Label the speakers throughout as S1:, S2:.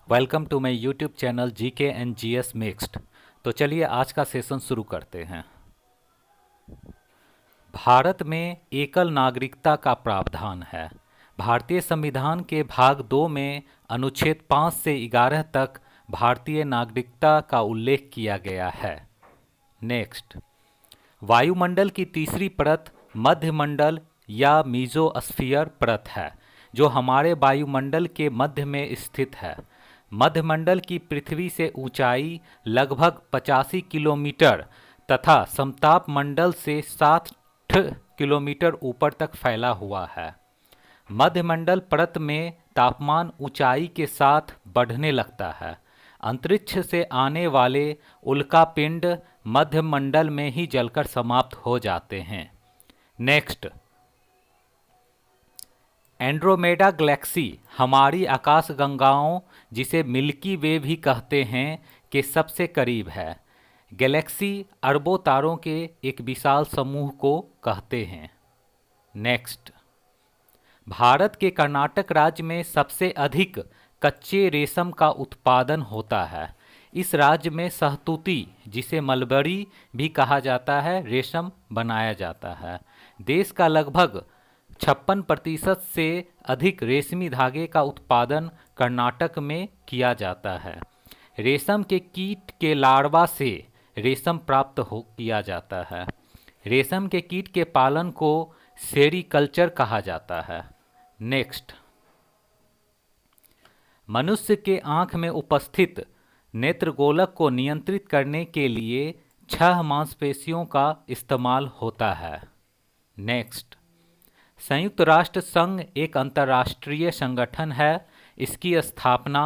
S1: Welcome to my YouTube channel GK and GS mixed. तो चलिए आज का सेशन शुरू करते हैं। भारत में एकल नागरिकता का प्रावधान है। भारतीय संविधान के भाग 2 में अनुच्छेद 5 से 11 तक भारतीय नागरिकता का उल्लेख किया गया है। नेक्स्ट, वायुमंडल की तीसरी परत मध्यमंडल या मीजोस्फीयर परत है, जो हमारे वायुमंडल के मध्य में स्थित है। मध्यमंडल की पृथ्वी से ऊंचाई लगभग 85 किलोमीटर तथा समताप मंडल से 60 किलोमीटर ऊपर तक फैला हुआ है। मध्यमंडल परत में तापमान ऊंचाई के साथ बढ़ने लगता है। अंतरिक्ष से आने वाले उल्कापिंड मध्यमंडल में ही जलकर समाप्त हो जाते हैं। नेक्स्ट, एंड्रोमेडा गैलेक्सी हमारी आकाशगंगाओं, जिसे मिल्की वे भी कहते हैं, के सबसे करीब है। गैलेक्सी अरबों तारों के एक विशाल समूह को कहते हैं। नेक्स्ट, भारत के कर्नाटक राज्य में सबसे अधिक कच्चे रेशम का उत्पादन होता है। इस राज्य में सहतूती, जिसे मलबरी भी कहा जाता है, रेशम बनाया जाता है। देश का लगभग 56% से अधिक रेशमी धागे का उत्पादन कर्नाटक में किया जाता है। रेशम के कीट के लार्वा से रेशम प्राप्त किया जाता है। रेशम के कीट के पालन को सेरीकल्चर कहा जाता है। नेक्स्ट, मनुष्य के आंख में उपस्थित नेत्रगोलक को नियंत्रित करने के लिए 6 मांसपेशियों का इस्तेमाल होता है। नेक्स्ट, संयुक्त राष्ट्र संघ एक अंतर्राष्ट्रीय संगठन है। इसकी स्थापना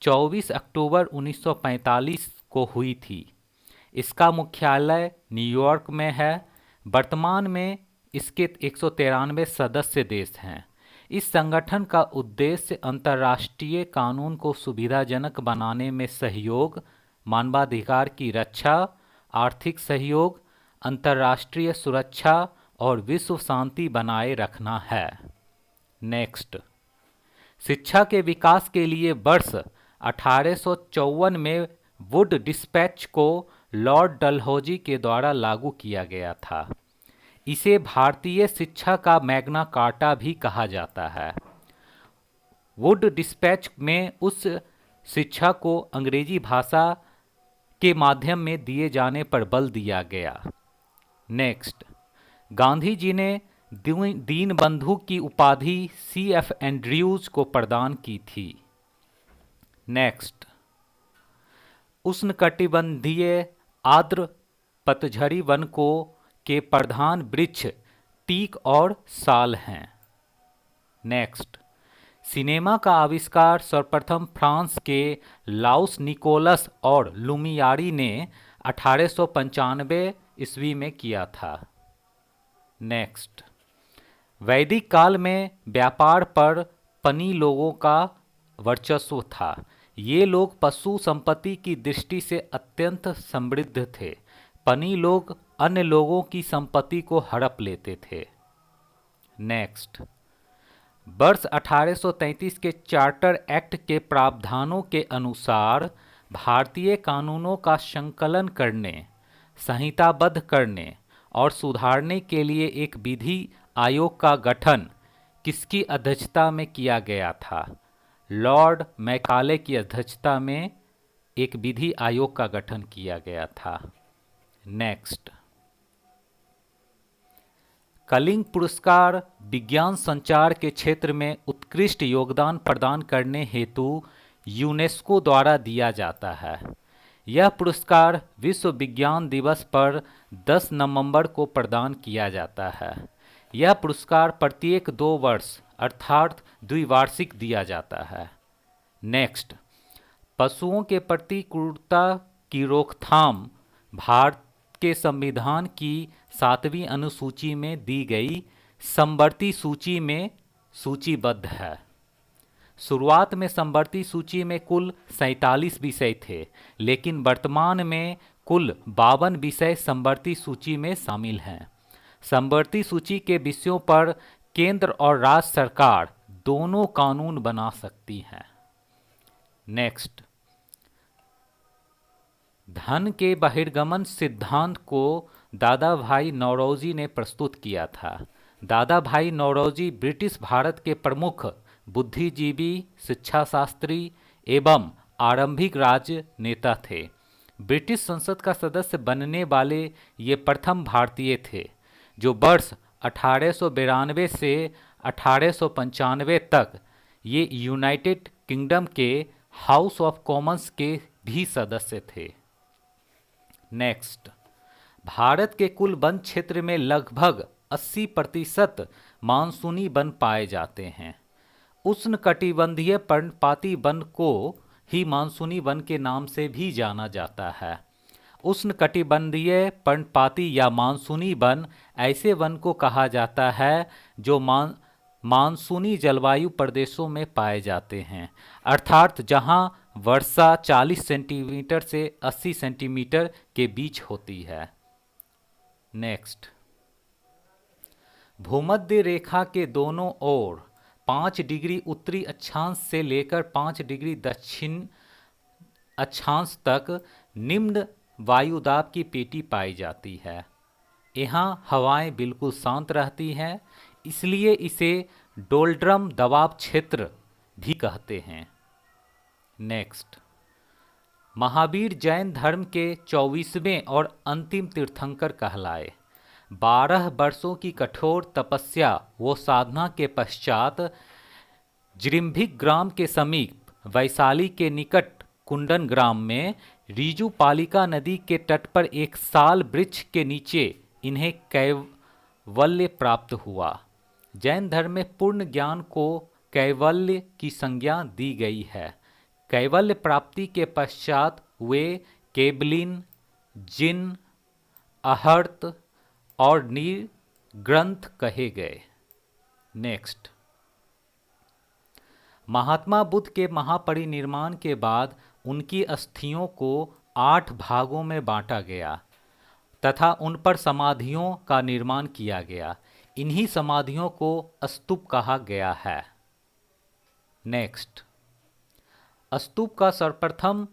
S1: 24 अक्टूबर 1945 को हुई थी। इसका मुख्यालय न्यूयॉर्क में है। वर्तमान में इसके 193 सदस्य देश हैं। इस संगठन का उद्देश्य अंतर्राष्ट्रीय कानून को सुविधाजनक बनाने में सहयोग, मानवाधिकार की रक्षा, आर्थिक सहयोग, अंतर्राष्ट्रीय सुरक्षा और विश्व शांति बनाए रखना है। नेक्स्ट, शिक्षा के विकास के लिए वर्ष 1854 में वुड डिस्पैच को लॉर्ड डलहौजी के द्वारा लागू किया गया था। इसे भारतीय शिक्षा का मैग्ना कार्टा भी कहा जाता है। वुड डिस्पैच में उस शिक्षा को अंग्रेजी भाषा के माध्यम में दिए जाने पर बल दिया गया। नेक्स्ट, गांधी जी ने दीन बंधु की उपाधि CF एंड्रयूज को प्रदान की थी। नेक्स्ट, उष्णकटिबंधीय आर्द्र पतझड़ी वन को के प्रधान वृक्ष टीक और साल हैं। नेक्स्ट, सिनेमा का आविष्कार सर्वप्रथम फ्रांस के लाउस निकोलस और लुमियारी ने 1895 ईस्वी में किया था। नेक्स्ट, वैदिक काल में व्यापार पर पनी लोगों का वर्चस्व था। ये लोग पशु संपत्ति की दृष्टि से अत्यंत समृद्ध थे। पनी लोग अन्य लोगों की संपत्ति को हड़प लेते थे। नेक्स्ट, वर्ष 1833 के चार्टर एक्ट के प्रावधानों के अनुसार भारतीय कानूनों का संकलन करने, संहिताबद्ध करने और सुधारने के लिए एक विधि आयोग का गठन किसकी अध्यक्षता में किया गया था? लॉर्ड मैकाले की अध्यक्षता में एक विधि आयोग का गठन किया गया था। नेक्स्ट, कलिंग पुरस्कार विज्ञान संचार के क्षेत्र में उत्कृष्ट योगदान प्रदान करने हेतु यूनेस्को द्वारा दिया जाता है। यह पुरस्कार विश्व विज्ञान दिवस पर 10 नवंबर को प्रदान किया जाता है। यह पुरस्कार प्रत्येक 2 वर्ष अर्थात द्विवार्षिक दिया जाता है। नेक्स्ट, पशुओं के प्रति क्रूरता की रोकथाम भारत के संविधान की 7वीं अनुसूची में दी गई समवर्ती सूची में सूचीबद्ध है। शुरुआत में समवर्ती सूची में कुल 47 विषय थे, लेकिन वर्तमान में कुल 52 विषय समवर्ती सूची में शामिल हैं। समवर्ती सूची के विषयों पर केंद्र और राज्य सरकार दोनों कानून बना सकती हैं। नेक्स्ट, धन के बहिर्गमन सिद्धांत को दादा भाई नौरोजी ने प्रस्तुत किया था। दादा भाई नौरोजी ब्रिटिश भारत के प्रमुख बुद्धिजीवी, शिक्षाशास्त्री एवं आरंभिक राजनेता थे। ब्रिटिश संसद का सदस्य बनने वाले ये प्रथम भारतीय थे जो वर्ष 1892 से 1895 तक ये यूनाइटेड किंगडम के हाउस ऑफ कॉमन्स के भी सदस्य थे। नेक्स्ट, भारत के कुल वन क्षेत्र में लगभग 80% मानसूनी वन पाए जाते हैं। उष्णकटिबंधीय पर्णपाती वन को ही मानसूनी वन के नाम से भी जाना जाता है। उष्णकटिबंधीय पर्णपाती या मानसूनी वन ऐसे वन को कहा जाता है जो मानसूनी जलवायु प्रदेशों में पाए जाते हैं, अर्थात जहां वर्षा 40 सेंटीमीटर से 80 सेंटीमीटर के बीच होती है। नेक्स्ट, भूमध्य रेखा के दोनों ओर 5 डिग्री उत्तरी अक्षांश से लेकर 5 डिग्री दक्षिण अक्षांश तक निम्न वायुदाब की पेटी पाई जाती है। यहाँ हवाएं बिल्कुल शांत रहती हैं, इसलिए इसे डोल्ड्रम दबाव क्षेत्र भी कहते हैं। नेक्स्ट, महावीर जैन धर्म के 24वें और अंतिम तीर्थंकर कहलाए। 12 वर्षों की कठोर तपस्या व साधना के पश्चात जृंभिक ग्राम के समीप वैशाली के निकट कुंडन ग्राम में रीजुपालिका नदी के तट पर एक साल वृक्ष के नीचे इन्हें कैवल्य प्राप्त हुआ। जैन धर्म में पूर्ण ज्ञान को कैवल्य की संज्ञा दी गई है। कैवल्य प्राप्ति के पश्चात वे केबलिन, जिन, अहर्त और निर्ग्रंथ कहे गए। नेक्स्ट, महात्मा बुद्ध के महापरिनिर्वाण के बाद उनकी अस्थियों को 8 भागों में बांटा गया तथा उन पर समाधियों का निर्माण किया गया। इन्हीं समाधियों को स्तूप कहा गया है। नेक्स्ट, स्तूप का सर्वप्रथम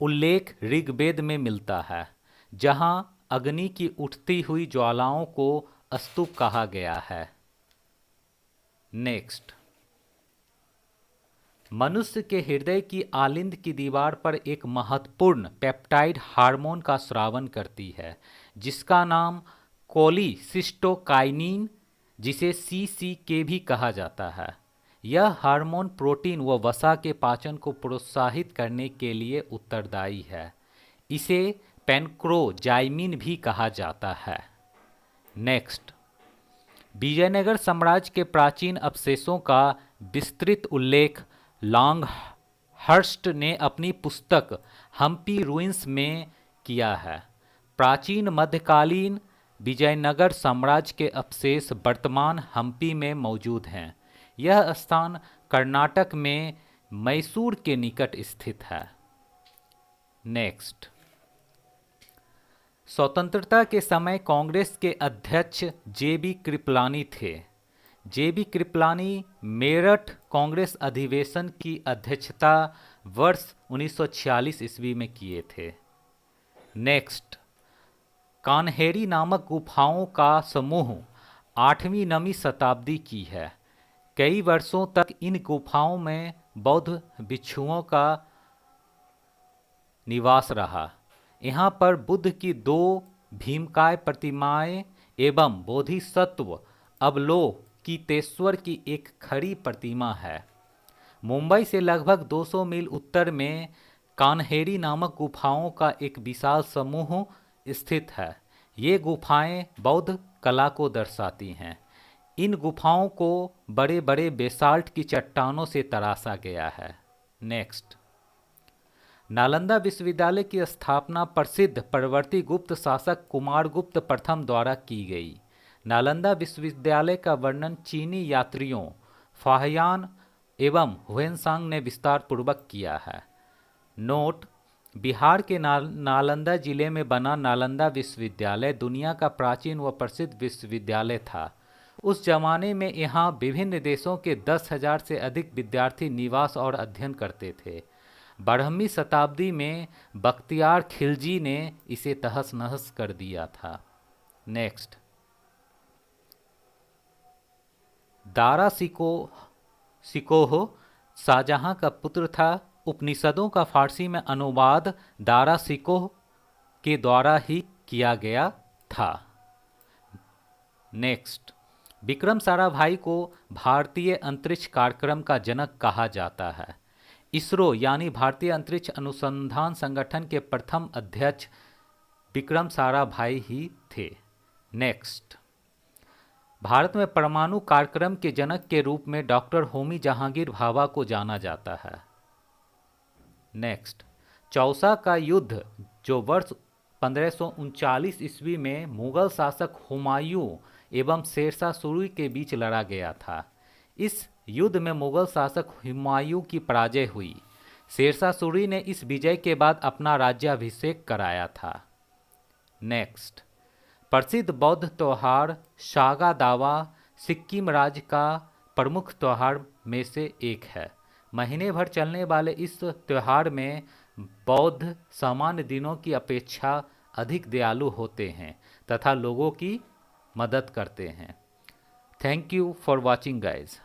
S1: उल्लेख ऋग्वेद में मिलता है, जहां अग्नि की उठती हुई ज्वालाओं को स्तूप कहा गया है। नेक्स्ट, मनुष्य के हृदय की आलिंद की दीवार पर एक महत्वपूर्ण पेप्टाइड हार्मोन का स्रावन करती है, जिसका नाम कोलिसिस्टोकाइनिन, जिसे CCK भी कहा जाता है। यह हार्मोन प्रोटीन व वसा के पाचन को प्रोत्साहित करने के लिए उत्तरदायी है। इसे पैनक्रोजाइमिन भी कहा जाता है। नेक्स्ट, विजयनगर साम्राज्य के प्राचीन अवशेषों का विस्तृत उल्लेख लॉन्गहर्स्ट ने अपनी पुस्तक हम्पी रूइंस में किया है। प्राचीन मध्यकालीन विजयनगर साम्राज्य के अवशेष वर्तमान हम्पी में मौजूद हैं। यह स्थान कर्नाटक में मैसूर के निकट स्थित है। नेक्स्ट, स्वतंत्रता के समय कांग्रेस के अध्यक्ष JB कृपलानी थे। JB कृपलानी मेरठ कांग्रेस अधिवेशन की अध्यक्षता वर्ष 1946 ईस्वी में किए थे। नेक्स्ट, कान्हेरी नामक गुफाओं का समूह 8वीं-9वीं शताब्दी की है। कई वर्षों तक इन गुफाओं में बौद्ध भिक्षुओं का निवास रहा। यहाँ पर बुद्ध की 2 भीमकाय प्रतिमाएं एवं बोधिसत्व अवलोकितेश्वर की एक खड़ी प्रतिमा है। मुंबई से लगभग 200 मील उत्तर में कान्हेरी नामक गुफाओं का एक विशाल समूह स्थित है। ये गुफाएं बौद्ध कला को दर्शाती हैं। इन गुफाओं को बड़े बड़े बेसाल्ट की चट्टानों से तराशा गया है। नेक्स्ट, नालंदा विश्वविद्यालय की स्थापना प्रसिद्ध परवर्ती गुप्त शासक कुमारगुप्त प्रथम द्वारा की गई। नालंदा विश्वविद्यालय का वर्णन चीनी यात्रियों फाहियान एवं हुएनसांग ने विस्तार पूर्वक किया है। नोट, बिहार के नालंदा जिले में बना नालंदा विश्वविद्यालय दुनिया का प्राचीन व प्रसिद्ध विश्वविद्यालय था। उस जमाने में यहाँ विभिन्न देशों के 10,000 से अधिक विद्यार्थी निवास और अध्ययन करते थे। 12वीं शताब्दी में बख्तियार खिलजी ने इसे तहस नहस कर दिया था। नेक्स्ट, दारा सिकोह शाहजहां का पुत्र था। उपनिषदों का फारसी में अनुवाद दारा सिकोह के द्वारा ही किया गया था। नेक्स्ट, विक्रम साराभाई को भारतीय अंतरिक्ष कार्यक्रम का जनक कहा जाता है। इसरो यानी भारतीय अंतरिक्ष अनुसंधान संगठन के प्रथम अध्यक्ष विक्रम साराभाई ही थे। नेक्स्ट, भारत में परमाणु कार्यक्रम के जनक के रूप में डॉक्टर होमी जहांगीर भाभा को जाना जाता है। नेक्स्ट, चौसा का युद्ध जो वर्ष 1539 ईस्वी में मुगल शासक हुमायूं एवं शेरशाह सूरी के बीच लड़ा गया था। इस युद्ध में मुगल शासक हुमायूं की पराजय हुई। शेरशाह सूरी ने इस विजय के बाद अपना राज्याभिषेक कराया था। नेक्स्ट, प्रसिद्ध बौद्ध त्योहार सागा दावा सिक्किम राज्य का प्रमुख त्योहार में से एक है। महीने भर चलने वाले इस त्योहार में बौद्ध सामान्य दिनों की अपेक्षा अधिक दयालु होते हैं तथा लोगों की मदद करते हैं। Thank you for watching guys.